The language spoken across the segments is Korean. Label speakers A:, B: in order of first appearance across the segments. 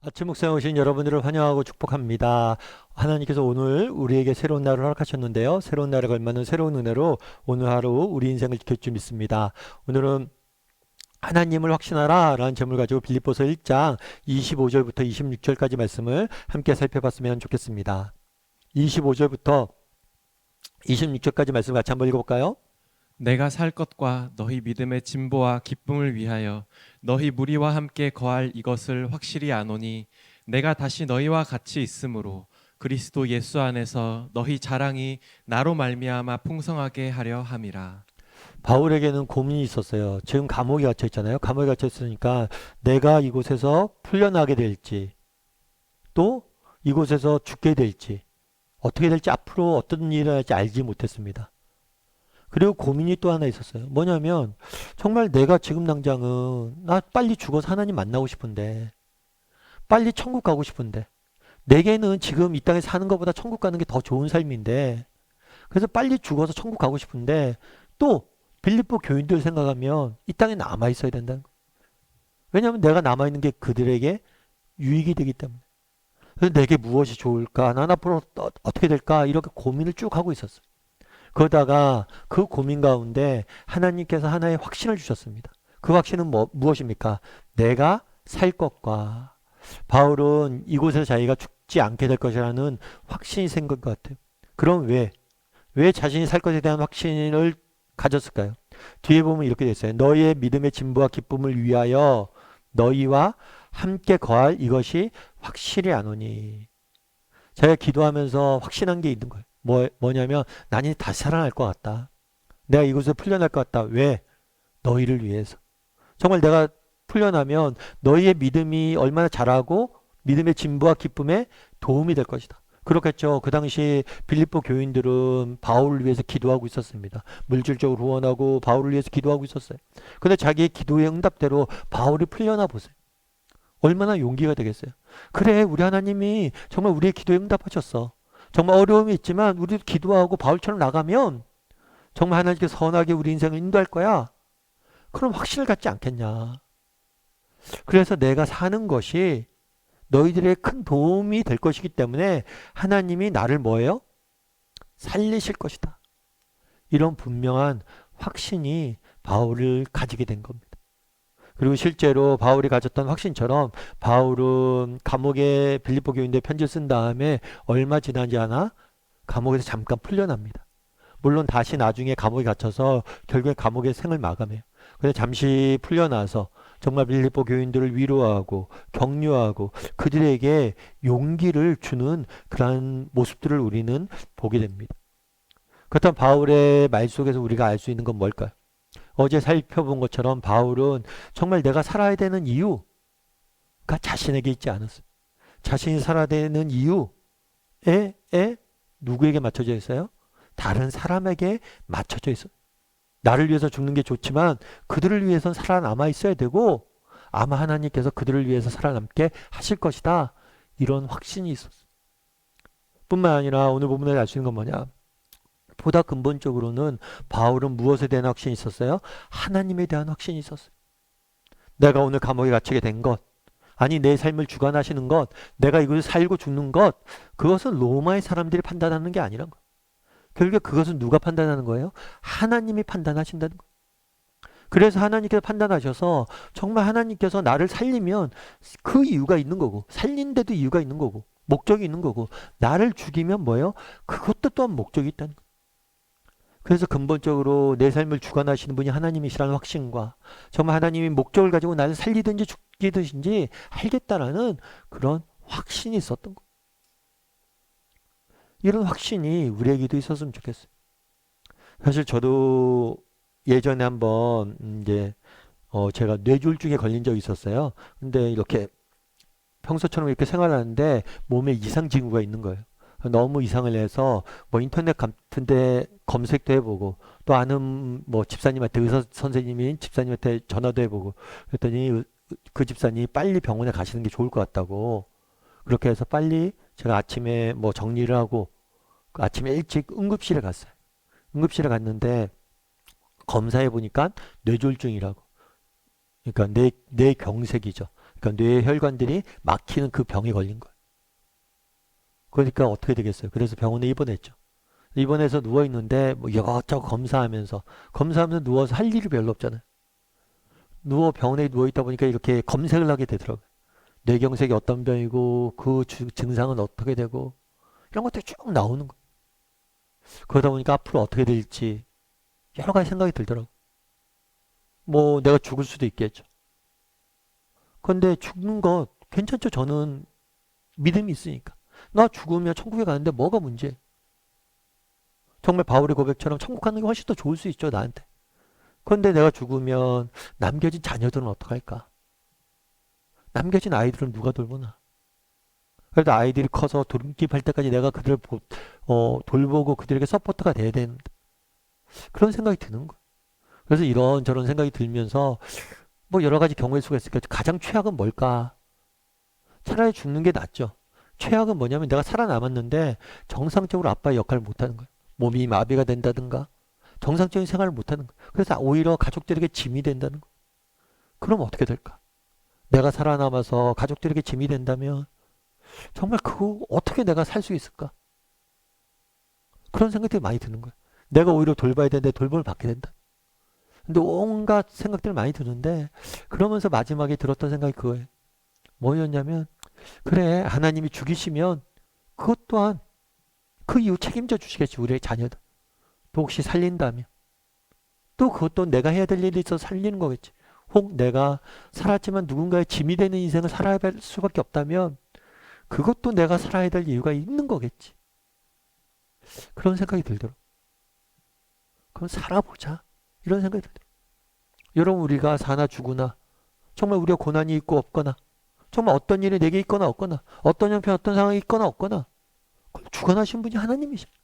A: 아침 묵상에 오신 여러분들을 환영하고 축복합니다. 하나님께서 오늘 우리에게 새로운 날을 허락하셨는데요. 새로운 날에 걸맞는 새로운 은혜로 오늘 하루 우리 인생을 지킬 줄 믿습니다. 오늘은 하나님을 확신하라 라는 제목을 가지고 빌립보서 1장 25절부터 26절까지 말씀을 함께 살펴봤으면 좋겠습니다. 25절부터 26절까지 말씀 같이 한번 읽어볼까요?
B: 내가 살 것과 너희 믿음의 진보와 기쁨을 위하여 너희 무리와 함께 거할 이것을 확실히 아노니 내가 다시 너희와 같이 있으므로 그리스도 예수 안에서 너희 자랑이 나로 말미암아 풍성하게 하려 함이라.
A: 바울에게는 고민이 있었어요. 지금 감옥에 갇혀 있잖아요. 감옥에 갇혀 있으니까 내가 이곳에서 풀려나게 될지 또 이곳에서 죽게 될지 어떻게 될지 앞으로 어떤 일이 일어날지 알지 못했습니다. 그리고 고민이 또 하나 있었어요. 뭐냐면 정말 내가 지금 당장은 나 빨리 죽어서 하나님 만나고 싶은데 빨리 천국 가고 싶은데 내게는 지금 이 땅에 사는 것보다 천국 가는 게 더 좋은 삶인데 그래서 빨리 죽어서 천국 가고 싶은데 또 빌립보 교인들 생각하면 이 땅에 남아 있어야 된다는 거예요. 왜냐하면 내가 남아 있는 게 그들에게 유익이 되기 때문에. 그래서 내게 무엇이 좋을까? 난 앞으로 어떻게 될까? 이렇게 고민을 쭉 하고 있었어요. 그러다가 그 고민 가운데 하나님께서 하나의 확신을 주셨습니다. 그 확신은 무엇입니까? 내가 살 것과 바울은 이곳에서 자기가 죽지 않게 될 것이라는 확신이 생긴 것 같아요. 그럼 왜 자신이 살 것에 대한 확신을 가졌을까요? 뒤에 보면 이렇게 돼 있어요. 너희의 믿음의 진보와 기쁨을 위하여 너희와 함께 거할 이것이 확실히 아노니. 제가 기도하면서 확신한 게 있는 거예요. 뭐냐면 나는 다시 살아날 것 같다. 내가 이곳에서 풀려날 것 같다. 왜? 너희를 위해서. 정말 내가 풀려나면 너희의 믿음이 얼마나 자라고 믿음의 진보와 기쁨에 도움이 될 것이다. 그렇겠죠. 그 당시 빌립보 교인들은 바울을 위해서 기도하고 있었습니다. 물질적으로 후원하고 바울을 위해서 기도하고 있었어요. 근데 자기의 기도의 응답대로 바울이 풀려나 보세요. 얼마나 용기가 되겠어요. 그래, 우리 하나님이 정말 우리의 기도에 응답하셨어. 정말 어려움이 있지만 우리도 기도하고 바울처럼 나가면 정말 하나님께 선하게 우리 인생을 인도할 거야. 그럼 확신을 갖지 않겠냐. 그래서 내가 사는 것이 너희들의 큰 도움이 될 것이기 때문에 하나님이 나를 뭐예요? 살리실 것이다. 이런 분명한 확신이 바울을 가지게 된 겁니다. 그리고 실제로 바울이 가졌던 확신처럼 바울은 감옥에 빌립보 교인들 편지를 쓴 다음에 얼마 지나지 않아 감옥에서 잠깐 풀려납니다. 물론 다시 나중에 감옥에 갇혀서 결국에 감옥의 생을 마감해요. 근데 잠시 풀려나서 정말 빌립보 교인들을 위로하고 격려하고 그들에게 용기를 주는 그러한 모습들을 우리는 보게 됩니다. 그렇다면 바울의 말 속에서 우리가 알 수 있는 건 뭘까요? 어제 살펴본 것처럼 바울은 정말 내가 살아야 되는 이유가 자신에게 있지 않았어요. 자신이 살아야 되는 이유에 누구에게 맞춰져 있어요? 다른 사람에게 맞춰져 있어요. 나를 위해서 죽는 게 좋지만 그들을 위해서는 살아남아 있어야 되고 아마 하나님께서 그들을 위해서 살아남게 하실 것이다. 이런 확신이 있었어요. 뿐만 아니라 오늘 본문에 알 수 있는 건 뭐냐? 보다 근본적으로는 바울은 무엇에 대한 확신이 있었어요? 하나님에 대한 확신이 있었어요. 내가 오늘 감옥에 갇히게 된 것, 아니 내 삶을 주관하시는 것, 내가 이곳에 살고 죽는 것, 그것은 로마의 사람들이 판단하는 게 아니란 거예요. 결국에 그것은 누가 판단하는 거예요? 하나님이 판단하신다는 거예요. 그래서 하나님께서 판단하셔서 정말 하나님께서 나를 살리면 그 이유가 있는 거고 살린데도 이유가 있는 거고 목적이 있는 거고 나를 죽이면 뭐예요? 그것도 또한 목적이 있다는 거예요. 그래서 근본적으로 내 삶을 주관하시는 분이 하나님이시라는 확신과 정말 하나님이 목적을 가지고 나를 살리든지 죽이든지 알겠다라는 그런 확신이 있었던 거예요. 이런 확신이 우리에게도 있었으면 좋겠어요. 사실 저도 예전에 한번 제가 뇌졸중에 걸린 적이 있었어요. 근데 이렇게 평소처럼 이렇게 생활하는데 몸에 이상 징후가 있는 거예요. 너무 이상을 해서 뭐 인터넷 같은데 검색도 해보고 또 아는 뭐 집사님한테 의사 선생님인 집사님한테 전화도 해보고 그랬더니 그 집사님이 빨리 병원에 가시는 게 좋을 것 같다고 그렇게 해서 빨리 제가 아침에 뭐 정리를 하고 그 아침에 일찍 응급실에 갔어요. 응급실에 갔는데 검사해 보니까 뇌졸중이라고. 그러니까 뇌경색이죠. 그러니까 뇌의 혈관들이 막히는 그 병에 걸린 거예요. 그러니까 어떻게 되겠어요? 그래서 병원에 입원했죠. 입원해서 누워있는데 뭐 이것저것 검사하면서 누워서 할 일이 별로 없잖아요. 병원에 누워있다 보니까 이렇게 검색을 하게 되더라고요. 뇌경색이 어떤 병이고 그 증상은 어떻게 되고 이런 것들이 쭉 나오는 거예요. 그러다 보니까 앞으로 어떻게 될지 여러 가지 생각이 들더라고요. 뭐 내가 죽을 수도 있겠죠. 근데 죽는 것 괜찮죠. 저는 믿음이 있으니까. 나 죽으면 천국에 가는데 뭐가 문제? 정말 바울의 고백처럼 천국 가는 게 훨씬 더 좋을 수 있죠, 나한테. 그런데 내가 죽으면 남겨진 자녀들은 어떡할까? 남겨진 아이들은 누가 돌보나? 그래도 아이들이 커서 돌림할 때까지 내가 그들을 돌보고 그들에게 서포터가 돼야 되는데 그런 생각이 드는 거예요. 그래서 이런저런 생각이 들면서 뭐 여러 가지 경우일 수가 있으니까 가장 최악은 뭘까? 차라리 죽는 게 낫죠. 최악은 뭐냐면 내가 살아남았는데 정상적으로 아빠의 역할을 못하는 거예요. 몸이 마비가 된다든가 정상적인 생활을 못하는 거예요. 그래서 오히려 가족들에게 짐이 된다는 거예요. 그럼 어떻게 될까? 내가 살아남아서 가족들에게 짐이 된다면 정말 그거 어떻게 내가 살 수 있을까? 그런 생각들이 많이 드는 거예요. 내가 오히려 돌봐야 되는데 돌봄을 받게 된다. 근데 온갖 생각들이 많이 드는데 그러면서 마지막에 들었던 생각이 그거예요. 뭐였냐면 그래 하나님이 죽이시면 그것 또한 그 이후 책임져 주시겠지 우리의 자녀들. 또 혹시 살린다면 또 그것도 내가 해야 될 일이 있어서 살리는 거겠지. 혹 내가 살았지만 누군가의 짐이 되는 인생을 살아야 할 수밖에 없다면 그것도 내가 살아야 될 이유가 있는 거겠지. 그런 생각이 들더라고요. 그럼 살아보자. 이런 생각이 들더라고요. 여러분 우리가 사나 죽으나 정말 우리가 고난이 있고 없거나 정말 어떤 일이 내게 있거나 없거나 어떤 형편 어떤 상황이 있거나 없거나 주관하신 분이 하나님이십니다.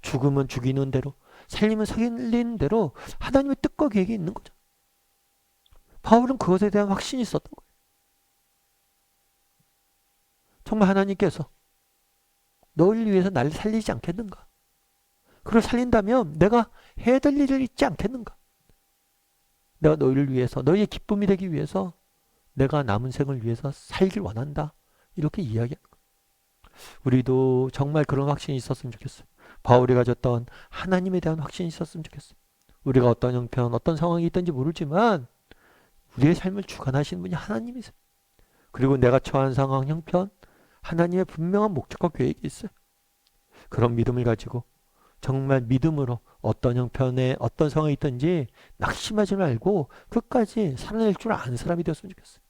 A: 죽음은 죽이는 대로 살림은 살리는 대로 하나님의 뜻과 계획이 있는 거죠. 바울은 그것에 대한 확신이 있었던 거예요. 정말 하나님께서 너를 위해서 나를 살리지 않겠는가? 그걸 살린다면 내가 해야 될 일이 있지 않겠는가? 내가 너희를 위해서 너희의 기쁨이 되기 위해서 내가 남은 생을 위해서 살길 원한다. 이렇게 이야기하는 거예요. 우리도 정말 그런 확신이 있었으면 좋겠어요. 바울이 가졌던 하나님에 대한 확신이 있었으면 좋겠어요. 우리가 어떤 형편, 어떤 상황이 있든지 모르지만 우리의 삶을 주관하시는 분이 하나님이세요. 그리고 내가 처한 상황, 형편, 하나님의 분명한 목적과 계획이 있어요. 그런 믿음을 가지고 정말 믿음으로 어떤 형편에 어떤 상황이 있든지 낙심하지 말고 끝까지 살아낼 줄 아는 사람이 되었으면 좋겠어요.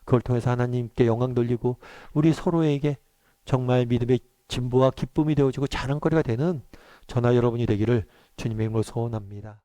A: 그걸 통해서 하나님께 영광 돌리고 우리 서로에게 정말 믿음의 진보와 기쁨이 되어지고 자랑거리가 되는 저나 여러분이 되기를 주님의 이름으로 소원합니다.